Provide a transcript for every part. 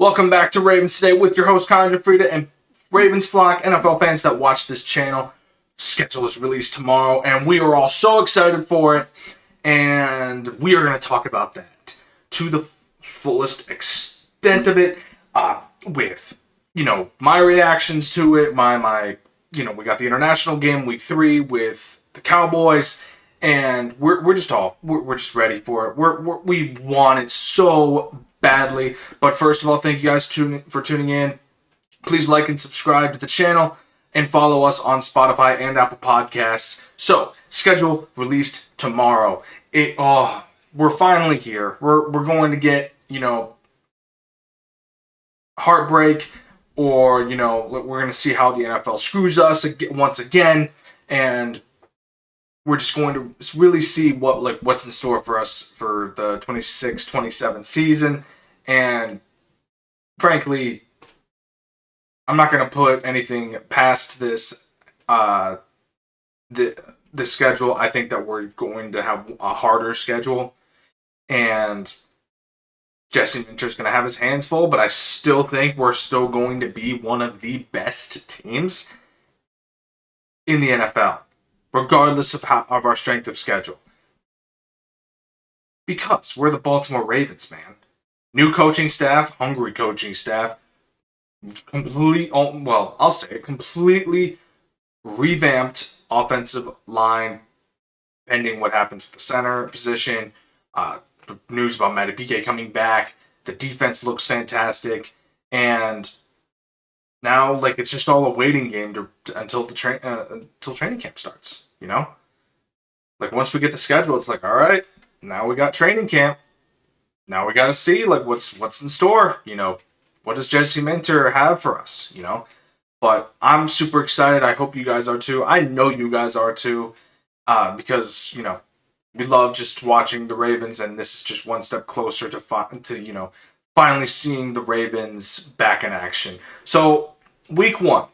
Welcome back to Ravens Today with your host Connor Gioffreda and Ravens flock NFL fans that watch this channel. Schedule is released tomorrow, and we are all so excited for it. And we are going to talk about that to the fullest extent of it, with my reactions to it. We got the international game week 3 with the Cowboys, and we're just ready for it. We want it so badly. But first of all, thank you guys for tuning in. Please like and subscribe to the channel and follow us on Spotify and Apple Podcasts. So, schedule released tomorrow. We're finally here. We're going to get, heartbreak, or, we're going to see how the NFL screws us once again, and we're just going to really see what's in store for us for the 26-27 season. And frankly, I'm not going to put anything past this the schedule. I think that we're going to have a harder schedule, and Jesse Minter's going to have his hands full, but I still think we're still going to be one of the best teams in the NFL, regardless of our strength of schedule. Because we're the Baltimore Ravens, man. New coaching staff, hungry coaching staff, completely revamped offensive line, pending what happens with the center position. The news about Matty PK coming back. The defense looks fantastic, and now it's just all a waiting game until training camp starts. Once we get the schedule, it's all right, now we got training camp. Now we got to see what's in store. What does Jesse Minter have for us? But I'm super excited. I hope you guys are too. I know you guys are too, because we love just watching the Ravens, and this is just one step closer to finally seeing the Ravens back in action. So week 1,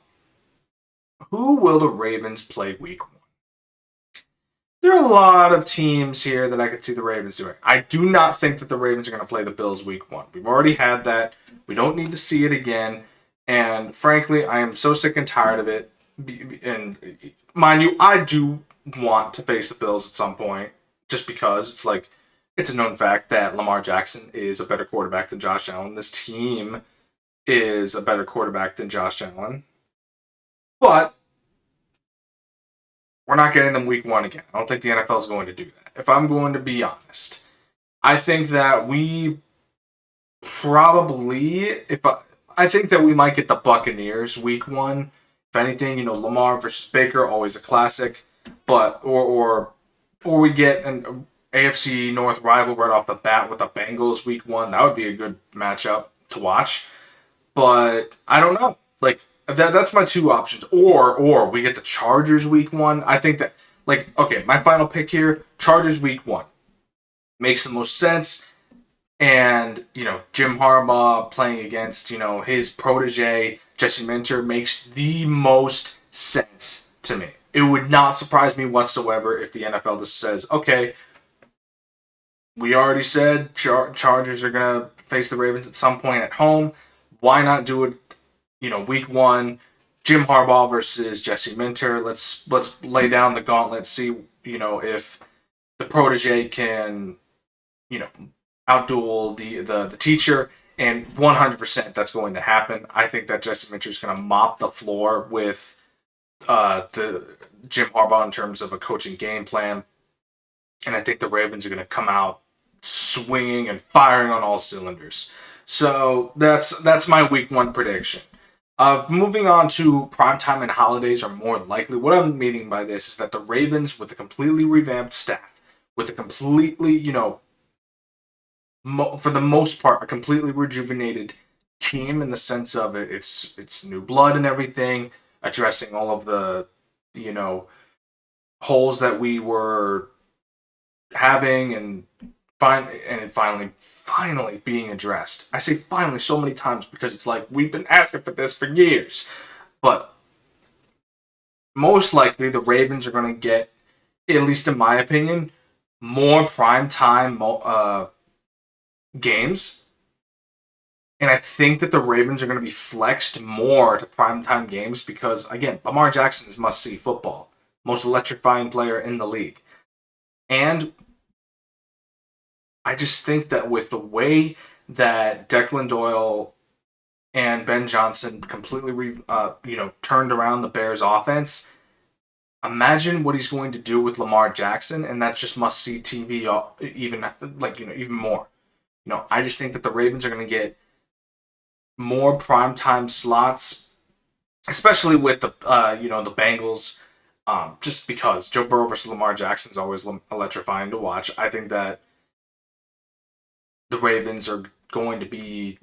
who will the Ravens play week 1? There are a lot of teams here that I could see the Ravens doing. I do not think that the Ravens are going to play the Bills week 1. We've already had that. We don't need to see it again. And frankly, I am so sick and tired of it. And mind you, I do want to face the Bills at some point, just because it's a known fact that Lamar Jackson is a better quarterback than Josh Allen. This team is a better quarterback than Josh Allen. But we're not getting them week 1 again. I don't think the NFL is going to do that. If I'm going to be honest, I think that we I think that we might get the Buccaneers week 1. If anything, Lamar versus Baker, always a classic. But or we get an AFC North rival right off the bat with the Bengals week 1. That would be a good matchup to watch. But I don't know. That's my two options. Or we get the Chargers week 1. I think that, my final pick here, Chargers week 1. Makes the most sense. And, Jim Harbaugh playing against, his protege, Jesse Minter, makes the most sense to me. It would not surprise me whatsoever if the NFL just says, okay, we already said Chargers are going to face the Ravens at some point at home. Why not do it, week 1, Jim Harbaugh versus Jesse Minter. Let's lay down the gauntlet, see, if the protege can, outduel the teacher, and 100% that's going to happen. I think that Jesse Minter is going to mop the floor with the Jim Harbaugh in terms of a coaching game plan, and I think the Ravens are going to come out swinging and firing on all cylinders. So that's my week 1 prediction. Moving on to primetime and holidays are more likely. What I'm meaning by this is that the Ravens, with a completely revamped staff, with a completely, for the most part, a completely rejuvenated team in the sense of it's new blood and everything, addressing all of the, holes that we were having, and finally being addressed. I say finally so many times because it's we've been asking for this for years. But most likely the Ravens are going to get, at least in my opinion, more primetime games And I think that the Ravens are going to be flexed more to primetime games because, again, Lamar Jackson is must see football, most electrifying player in the league. And I just think that with the way that Declan Doyle and Ben Johnson completely, turned around the Bears' offense, imagine what he's going to do with Lamar Jackson, and that's just must see TV. Even more. I just think that the Ravens are going to get more primetime slots, especially with the Bengals. Just because Joe Burrow versus Lamar Jackson is always electrifying to watch. I think that the Ravens are going to be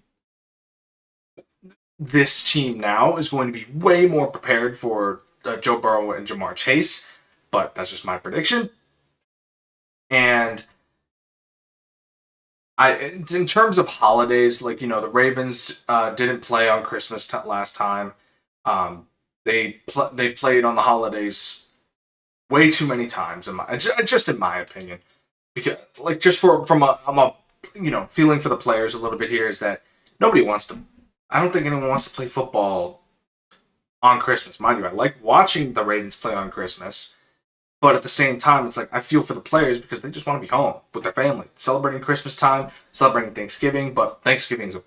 this team now is going to be way more prepared for Joe Burrow and Jamar Chase, but that's just my prediction. And in terms of holidays, the Ravens didn't play on Christmas last time. They played on the holidays way too many times, just in my opinion. Because just from I'm a feeling for the players a little bit here is that nobody wants to. I don't think anyone wants to play football on Christmas. Mind you, I like watching the Ravens play on Christmas, but at the same time, it's like I feel for the players because they just want to be home with their family, celebrating Christmas time, celebrating Thanksgiving. But Thanksgiving is a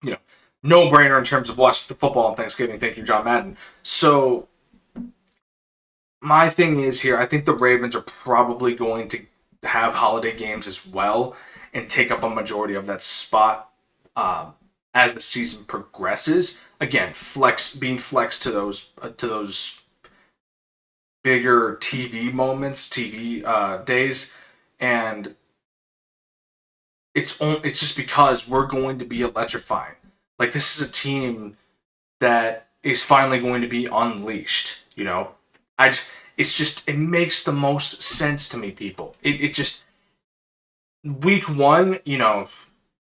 you know no brainer in terms of watching the football on Thanksgiving. Thank you, John Madden. So my thing is here, I think the Ravens are probably going to have holiday games as well and take up a majority of that spot as the season progresses. Again, being flexed to those bigger TV moments, TV days, and it's just because we're going to be electrifying. Like this is a team that is finally going to be unleashed. I it makes the most sense to me, people. It just week one,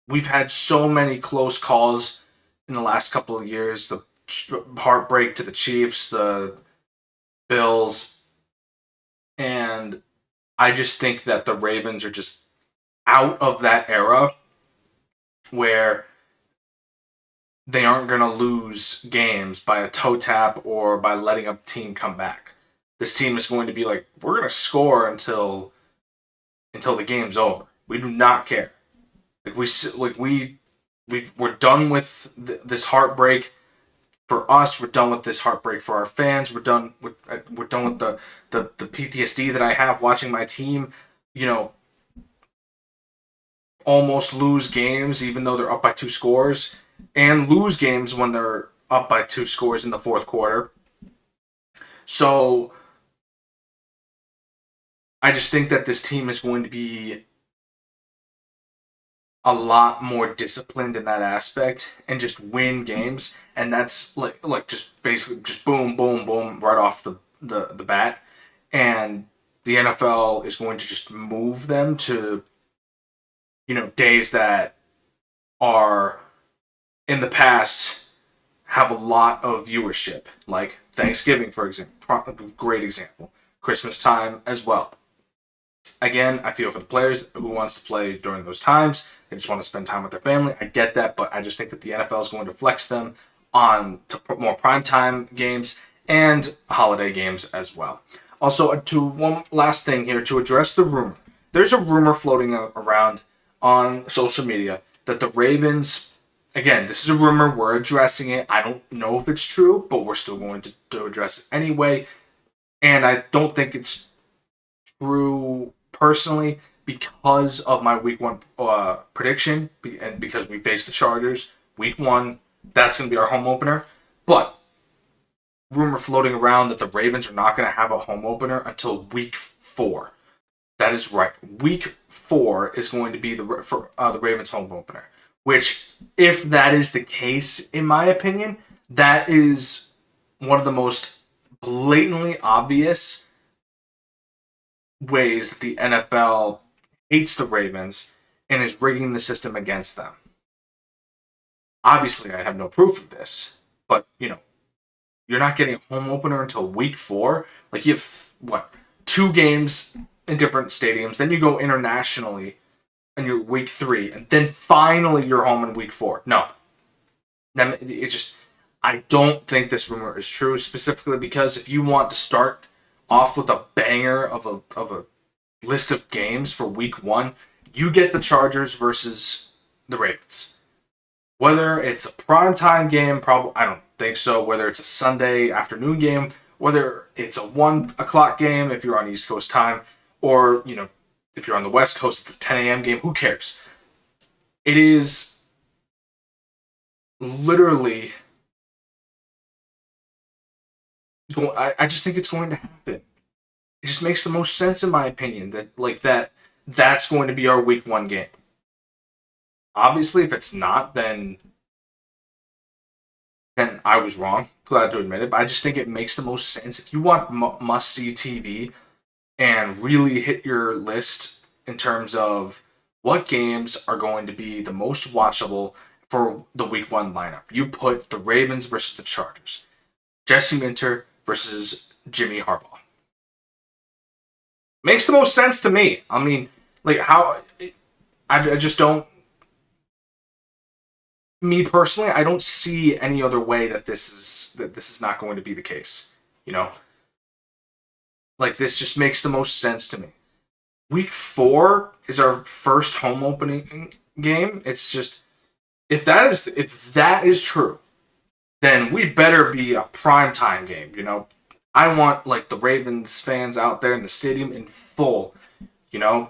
we've had so many close calls in the last couple of years. The heartbreak to the Chiefs, the Bills, and I just think that the Ravens are just out of that era where they aren't going to lose games by a toe tap or by letting a team come back. This team is going to be like, we're going to score until the game's over. We do not care. We're done with this heartbreak. For us, we're done with this heartbreak. For our fans, we're done with the PTSD that I have watching my team, almost lose games even though they're up by 2 scores, and lose games when they're up by 2 scores in the fourth quarter. So I just think that this team is going to be a lot more disciplined in that aspect and just win games, and that's like just basically just boom boom boom right off the bat. And the NFL is going to just move them to days that are in the past have a lot of viewership, like Thanksgiving, for example. Great example. Christmas time as well. Again, I feel for the players who wants to play during those times. They just want to spend time with their family. I get that, but I just think that the NFL is going to flex them on to more primetime games and holiday games as well. Also, to one last thing here to address the rumor. There's a rumor floating around on social media that the Ravens, again, this is a rumor, we're addressing it. I don't know if it's true, but we're still going to address it anyway. And I don't think it's true personally because of my week one prediction and because we face the Chargers week one. That's going to be our home opener. But rumor floating around that the Ravens are not going to have a home opener until week 4. That is right. Week 4 is going to be the Ravens home opener. Which, if that is the case, in my opinion, that is one of the most blatantly obvious ways that the NFL hates the Ravens and is rigging the system against them. Obviously, I have no proof of this, but you're not getting a home opener until week 4. Like you have 2 games in different stadiums, then you go internationally and you're week 3, and then finally you're home in week 4. No, I don't think this rumor is true, specifically because if you want to start off with a banger of a list of games for week one, you get the Chargers versus the Ravens. Whether it's a primetime game, probably I don't think so. Whether it's a Sunday afternoon game, whether it's a 1 o'clock game if you're on East Coast time, or if you're on the West Coast, it's a 10 a.m. game. Who cares? It is literally. I just think it's going to happen. It just makes the most sense in my opinion that's going to be our week one game. Obviously, if it's not, then I was wrong. Glad to admit it, but I just think it makes the most sense if you want must see TV and really hit your list in terms of what games are going to be the most watchable for the week one lineup. You put the Ravens versus the Chargers, Jesse Minter versus Jimmy Harbaugh. Makes the most sense to me. I mean, I just don't. Me personally, I don't see any other way that this is not going to be the case. You know, this just makes the most sense to me. Week 4 is our first home opening game. It's just if that is true, then we better be a primetime game. I want the Ravens fans out there in the stadium in full. You know,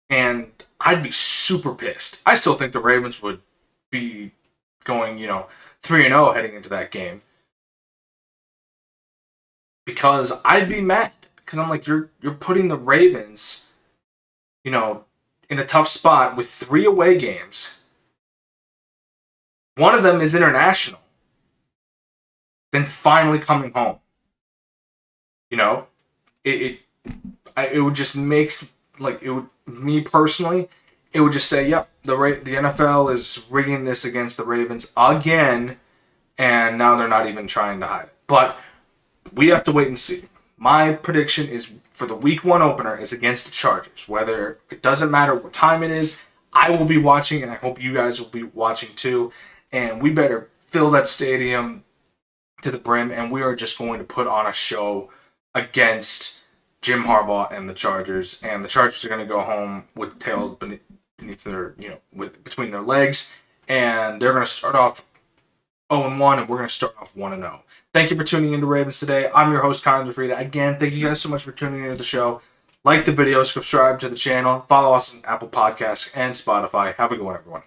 and I'd be super pissed. I still think the Ravens would be going 3-0 heading into that game because I'd be mad because I'm like you're putting the Ravens in a tough spot with 3 away games. One of them is international. Then finally coming home. It would just make it would me personally. It would just say, "Yep, the NFL is rigging this against the Ravens again," and now they're not even trying to hide it. But we have to wait and see. My prediction is for the Week 1 opener is against the Chargers. Whether it doesn't matter what time it is, I will be watching, and I hope you guys will be watching too. And we better fill that stadium to the brim, and we are just going to put on a show against Jim Harbaugh and the Chargers. And the Chargers are going to go home with tails beneath their, between their legs, and they're going to start off 0-1, and we're going to start off 1-0. Thank you for tuning into Ravens Today. I'm your host, Connor Gioffreda. Again, thank you guys so much for tuning into the show. Like the video, subscribe to the channel, follow us on Apple Podcasts and Spotify. Have a good one, everyone.